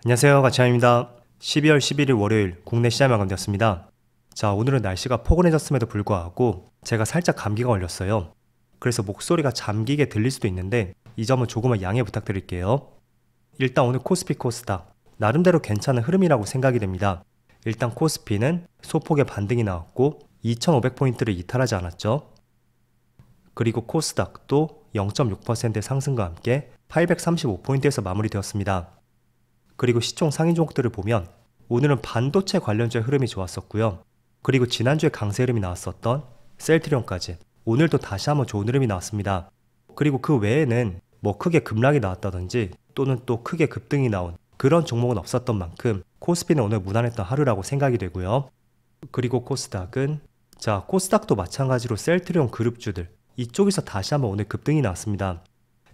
안녕하세요, 가치환입니다. 12월 11일 월요일 국내 시장 마감되었습니다. 자, 오늘은 날씨가 포근해졌음에도 불구하고 제가 살짝 감기가 걸렸어요. 그래서 목소리가 잠기게 들릴 수도 있는데 이 점은 조금만 양해 부탁드릴게요. 일단 오늘 코스피 코스닥 나름대로 괜찮은 흐름이라고 생각이 됩니다. 일단 코스피는 소폭의 반등이 나왔고 2500포인트를 이탈하지 않았죠. 그리고 코스닥도 0.6%의 상승과 함께 835포인트에서 마무리되었습니다. 그리고 시총 상위 종목들을 보면 오늘은 반도체 관련주의 흐름이 좋았었고요. 그리고 지난주에 강세 흐름이 나왔었던 셀트리온까지 오늘도 다시 한번 좋은 흐름이 나왔습니다. 그리고 그 외에는 뭐 크게 급락이 나왔다든지 또는 또 크게 급등이 나온 그런 종목은 없었던 만큼 코스피는 오늘 무난했던 하루라고 생각이 되고요. 그리고 코스닥은 코스닥도 마찬가지로 셀트리온 그룹주들 이쪽에서 다시 한번 오늘 급등이 나왔습니다.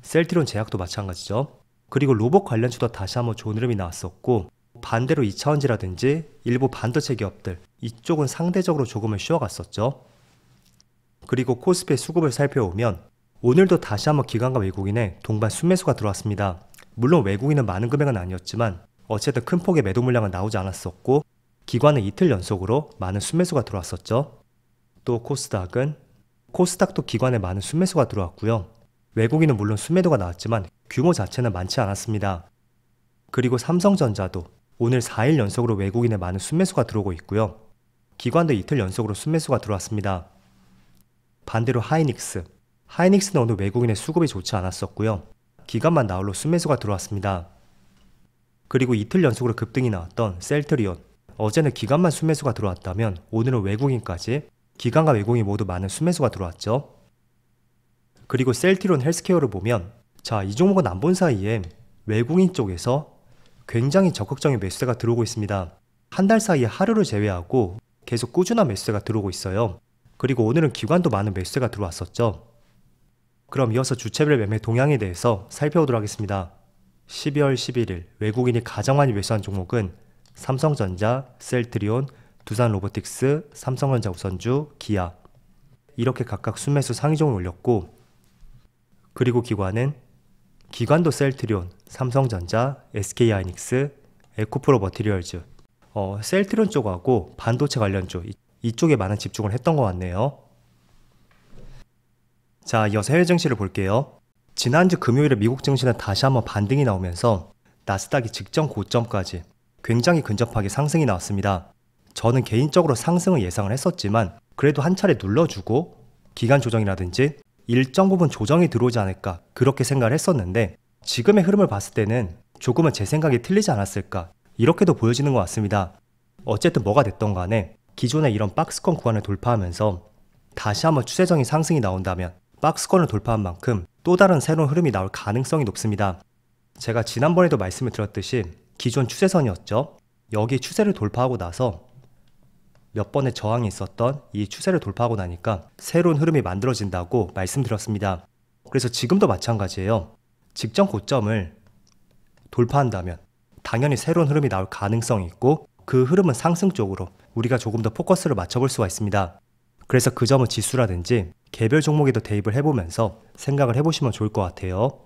셀트리온 제약도 마찬가지죠. 그리고 로봇 관련주도 다시 한번 좋은 흐름이 나왔었고 반대로 2차원지라든지 일부 반도체 기업들 이쪽은 상대적으로 조금은 쉬어갔었죠. 그리고 코스피의 수급을 살펴보면 오늘도 다시 한번 기관과 외국인의 동반 순매수가 들어왔습니다. 물론 외국인은 많은 금액은 아니었지만 어쨌든 큰 폭의 매도 물량은 나오지 않았었고 기관은 이틀 연속으로 많은 순매수가 들어왔었죠. 또 코스닥도 기관에 많은 순매수가 들어왔고요. 외국인은 물론 순매도가 나왔지만 규모 자체는 많지 않았습니다. 그리고 삼성전자도 오늘 4일 연속으로 외국인의 많은 순매수가 들어오고 있고요. 기관도 이틀 연속으로 순매수가 들어왔습니다. 반대로 하이닉스는 오늘 외국인의 수급이 좋지 않았었고요. 기관만 나홀로 순매수가 들어왔습니다. 그리고 이틀 연속으로 급등이 나왔던 셀트리온, 어제는 기관만 순매수가 들어왔다면 오늘은 외국인까지 기관과 외국인이 모두 많은 순매수가 들어왔죠. 그리고 셀트리온 헬스케어를 보면 이 종목은 안 본 사이에 외국인 쪽에서 굉장히 적극적인 매수세가 들어오고 있습니다. 한 달 사이에 하루를 제외하고 계속 꾸준한 매수세가 들어오고 있어요. 그리고 오늘은 기관도 많은 매수세가 들어왔었죠. 그럼 이어서 주체별 매매 동향에 대해서 살펴보도록 하겠습니다. 12월 11일 외국인이 가장 많이 매수한 종목은 삼성전자, 셀트리온, 두산로보틱스, 삼성전자 우선주, 기아 이렇게 각각 순매수 상위 종을 올렸고 그리고 기관도 셀트리온, 삼성전자, SK하이닉스, 에코프로 머티리얼즈 셀트리온 쪽하고 반도체 관련주 이쪽에 많은 집중을 했던 것 같네요. 자, 이어서 해외 증시를 볼게요. 지난주 금요일에 미국 증시는 다시 한번 반등이 나오면서 나스닥이 직전 고점까지 굉장히 근접하게 상승이 나왔습니다. 저는 개인적으로 상승을 예상을 했었지만 그래도 한 차례 눌러주고 기간 조정이라든지 일정 부분 조정이 들어오지 않을까 그렇게 생각을 했었는데 지금의 흐름을 봤을 때는 조금은 제 생각이 틀리지 않았을까 이렇게도 보여지는 것 같습니다. 어쨌든 뭐가 됐던 간에 기존의 이런 박스권 구간을 돌파하면서 다시 한번 추세적인 상승이 나온다면 박스권을 돌파한 만큼 또 다른 새로운 흐름이 나올 가능성이 높습니다. 제가 지난번에도 말씀을 드렸듯이 기존 추세선이었죠. 여기 추세를 돌파하고 나서 몇 번의 저항이 있었던 이 추세를 돌파하고 나니까 새로운 흐름이 만들어진다고 말씀드렸습니다. 그래서 지금도 마찬가지예요. 직전 고점을 돌파한다면 당연히 새로운 흐름이 나올 가능성이 있고 그 흐름은 상승 쪽으로 우리가 조금 더 포커스를 맞춰볼 수가 있습니다. 그래서 그 점은 지수라든지 개별 종목에도 대입을 해보면서 생각을 해보시면 좋을 것 같아요.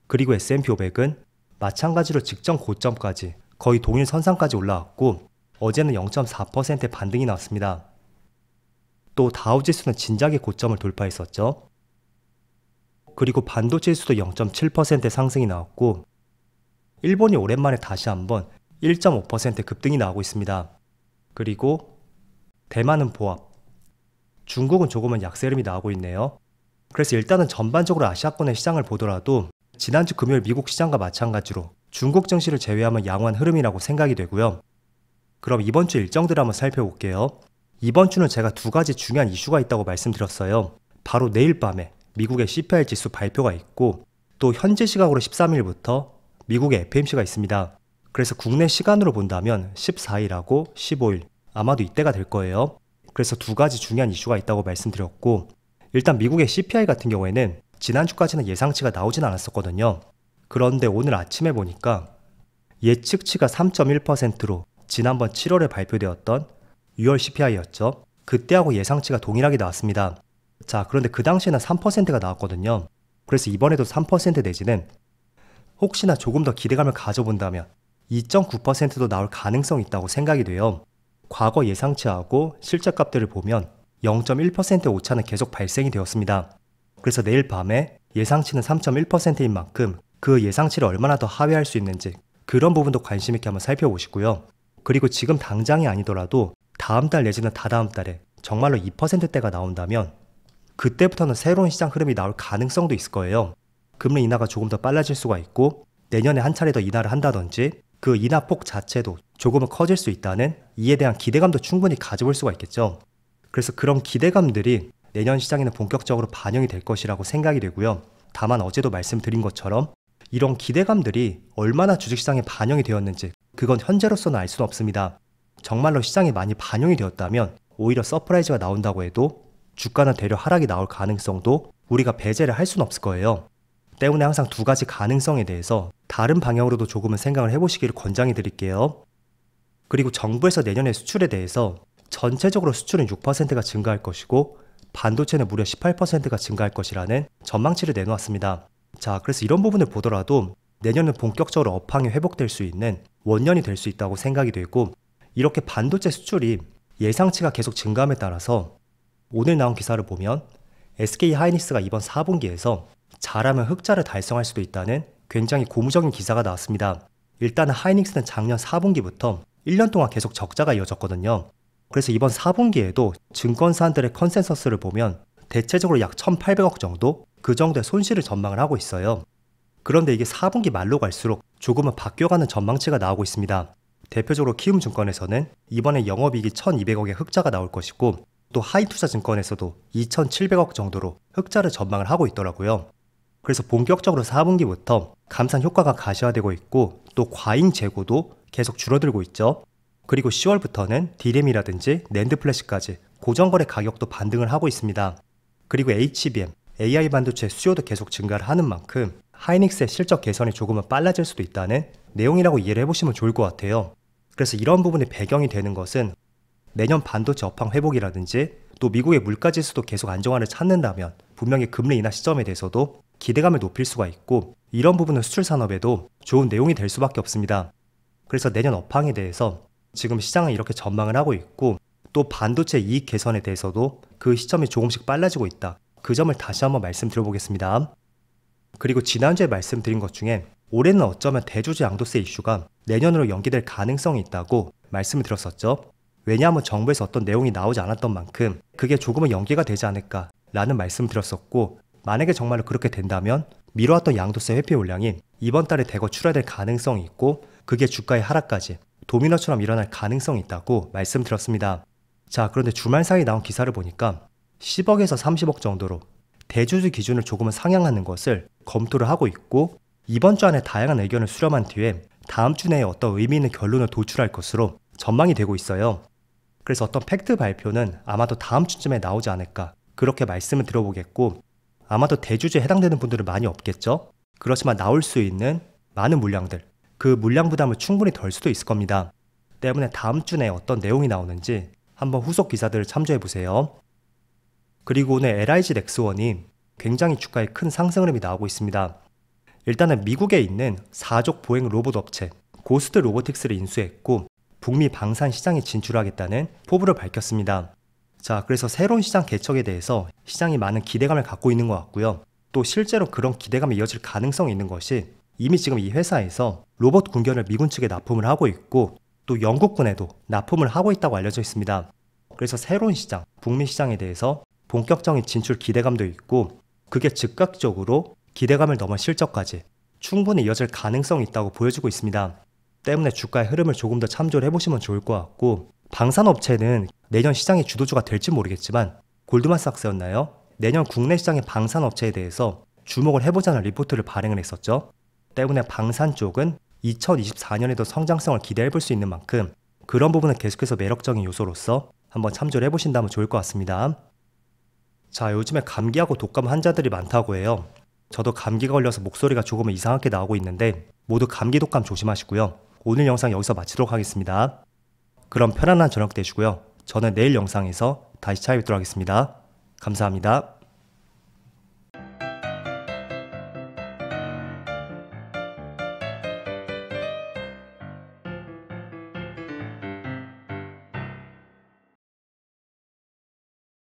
그리고 S&P 500은 마찬가지로 직전 고점까지 거의 동일 선상까지 올라왔고 어제는 0.4%의 반등이 나왔습니다. 또 다우지수는 진작에 고점을 돌파했었죠. 그리고 반도체 지수도 0.7%의 상승이 나왔고 일본이 오랜만에 다시 한번 1.5% 급등이 나오고 있습니다. 그리고 대만은 보합, 중국은 조금은 약세 흐름이 나오고 있네요. 그래서 일단은 전반적으로 아시아권의 시장을 보더라도 지난주 금요일 미국 시장과 마찬가지로 중국 증시를 제외하면 양호한 흐름이라고 생각이 되고요. 그럼 이번 주 일정들을 한번 살펴볼게요. 이번 주는 제가 두 가지 중요한 이슈가 있다고 말씀드렸어요. 바로 내일 밤에 미국의 CPI 지수 발표가 있고 또 현지 시각으로 13일부터 미국의 FMC가 있습니다. 그래서 국내 시간으로 본다면 14일하고 15일 아마도 이때가 될 거예요. 그래서 두 가지 중요한 이슈가 있다고 말씀드렸고 일단 미국의 CPI 같은 경우에는 지난주까지는 예상치가 나오진 않았었거든요. 그런데 오늘 아침에 보니까 예측치가 3.1%로 지난번 7월에 발표되었던 6월 CPI였죠. 그때하고 예상치가 동일하게 나왔습니다. 그런데 그 당시에는 3%가 나왔거든요. 그래서 이번에도 3% 내지는 혹시나 조금 더 기대감을 가져본다면 2.9%도 나올 가능성이 있다고 생각이 돼요. 과거 예상치하고 실제 값들을 보면 0.1%의 오차는 계속 발생이 되었습니다. 그래서 내일 밤에 예상치는 3.1%인 만큼 그 예상치를 얼마나 더 하회할 수 있는지 그런 부분도 관심 있게 한번 살펴보시고요. 그리고 지금 당장이 아니더라도 다음 달 내지는 다다음 달에 정말로 2%대가 나온다면 그때부터는 새로운 시장 흐름이 나올 가능성도 있을 거예요. 금리 인하가 조금 더 빨라질 수가 있고 내년에 한 차례 더 인하를 한다든지 그 인하 폭 자체도 조금은 커질 수 있다는 이에 대한 기대감도 충분히 가져볼 수가 있겠죠. 그래서 그런 기대감들이 내년 시장에는 본격적으로 반영이 될 것이라고 생각이 되고요. 다만 어제도 말씀드린 것처럼 이런 기대감들이 얼마나 주식시장에 반영이 되었는지 그건 현재로서는 알 수는 없습니다. 정말로 시장에 많이 반영이 되었다면 오히려 서프라이즈가 나온다고 해도 주가는 대려 하락이 나올 가능성도 우리가 배제를 할 수는 없을 거예요. 때문에 항상 두 가지 가능성에 대해서 다른 방향으로도 조금은 생각을 해보시기를 권장해 드릴게요. 그리고 정부에서 내년의 수출에 대해서 전체적으로 수출은 6%가 증가할 것이고 반도체는 무려 18%가 증가할 것이라는 전망치를 내놓았습니다. 자, 그래서 이런 부분을 보더라도 내년은 본격적으로 업황이 회복될 수 있는 원년이 될 수 있다고 생각이 되고 이렇게 반도체 수출이 예상치가 계속 증가함에 따라서 오늘 나온 기사를 보면 SK 하이닉스가 이번 4분기에서 잘하면 흑자를 달성할 수도 있다는 굉장히 고무적인 기사가 나왔습니다. 일단은 하이닉스는 작년 4분기부터 1년 동안 계속 적자가 이어졌거든요. 그래서 이번 4분기에도 증권사들의 컨센서스를 보면 대체적으로 약 1,800억 정도 그 정도의 손실을 전망을 하고 있어요. 그런데 이게 4분기 말로 갈수록 조금은 바뀌어가는 전망치가 나오고 있습니다. 대표적으로 키움증권에서는 이번에 영업이익이 1,200억의 흑자가 나올 것이고 또 하이투자증권에서도 2,700억 정도로 흑자를 전망을 하고 있더라고요. 그래서 본격적으로 4분기부터 감산 효과가 가시화되고 있고 또 과잉 재고도 계속 줄어들고 있죠. 그리고 10월부터는 D램이라든지 낸드 플래시까지 고정거래 가격도 반등을 하고 있습니다. 그리고 HBM, AI 반도체 수요도 계속 증가를 하는 만큼 하이닉스의 실적 개선이 조금은 빨라질 수도 있다는 내용이라고 이해를 해보시면 좋을 것 같아요. 그래서 이런 부분이 배경이 되는 것은 내년 반도체 업황 회복이라든지 또 미국의 물가지수도 계속 안정화를 찾는다면 분명히 금리 인하 시점에 대해서도 기대감을 높일 수가 있고 이런 부분은 수출 산업에도 좋은 내용이 될 수밖에 없습니다. 그래서 내년 업황에 대해서 지금 시장은 이렇게 전망을 하고 있고 또 반도체 이익 개선에 대해서도 그 시점이 조금씩 빨라지고 있다. 그 점을 다시 한번 말씀드려보겠습니다. 그리고 지난주에 말씀드린 것 중에 올해는 어쩌면 대주주 양도세 이슈가 내년으로 연기될 가능성이 있다고 말씀을 드렸었죠. 왜냐하면 정부에서 어떤 내용이 나오지 않았던 만큼 그게 조금은 연기가 되지 않을까 라는 말씀을 드렸었고 만약에 정말로 그렇게 된다면 미뤄왔던 양도세 회피 용량이 이번 달에 대거 출하될 가능성이 있고 그게 주가의 하락까지 도미노처럼 일어날 가능성이 있다고 말씀드렸습니다. 자, 그런데 주말 사이 나온 기사를 보니까 10억에서 30억 정도로 대주주 기준을 조금은 상향하는 것을 검토를 하고 있고 이번 주 안에 다양한 의견을 수렴한 뒤에 다음 주 내에 어떤 의미 있는 결론을 도출할 것으로 전망이 되고 있어요. 그래서 어떤 팩트 발표는 아마도 다음 주쯤에 나오지 않을까 그렇게 말씀을 드려보겠고 아마도 대주주에 해당되는 분들은 많이 없겠죠. 그렇지만 나올 수 있는 많은 물량들 그 물량 부담을 충분히 덜 수도 있을 겁니다. 때문에 다음 주 내에 어떤 내용이 나오는지 한번 후속 기사들을 참조해 보세요. 그리고 오늘 LIG 넥스원이 굉장히 주가에 큰 상승 흐름이 나오고 있습니다. 일단은 미국에 있는 4족 보행 로봇 업체 고스트 로보틱스를 인수했고 북미 방산 시장에 진출하겠다는 포부를 밝혔습니다. 자, 그래서 새로운 시장 개척에 대해서 시장이 많은 기대감을 갖고 있는 것 같고요. 또 실제로 그런 기대감이 이어질 가능성이 있는 것이 이미 지금 이 회사에서 로봇 군견을 미군 측에 납품을 하고 있고 또 영국군에도 납품을 하고 있다고 알려져 있습니다. 그래서 새로운 시장, 북미 시장에 대해서 본격적인 진출 기대감도 있고 그게 즉각적으로 기대감을 넘어 실적까지 충분히 이어질 가능성이 있다고 보여지고 있습니다. 때문에 주가의 흐름을 조금 더 참조를 해보시면 좋을 것 같고 방산업체는 내년 시장의 주도주가 될지 모르겠지만 골드만삭스였나요? 내년 국내 시장의 방산업체에 대해서 주목을 해보자는 리포트를 발행을 했었죠. 때문에 방산 쪽은 2024년에도 성장성을 기대해볼 수 있는 만큼 그런 부분은 계속해서 매력적인 요소로서 한번 참조를 해보신다면 좋을 것 같습니다. 자, 요즘에 감기하고 독감 환자들이 많다고 해요. 저도 감기가 걸려서 목소리가 조금은 이상하게 나오고 있는데 모두 감기 독감 조심하시고요. 오늘 영상 여기서 마치도록 하겠습니다. 그럼 편안한 저녁 되시고요. 저는 내일 영상에서 다시 찾아뵙도록 하겠습니다. 감사합니다.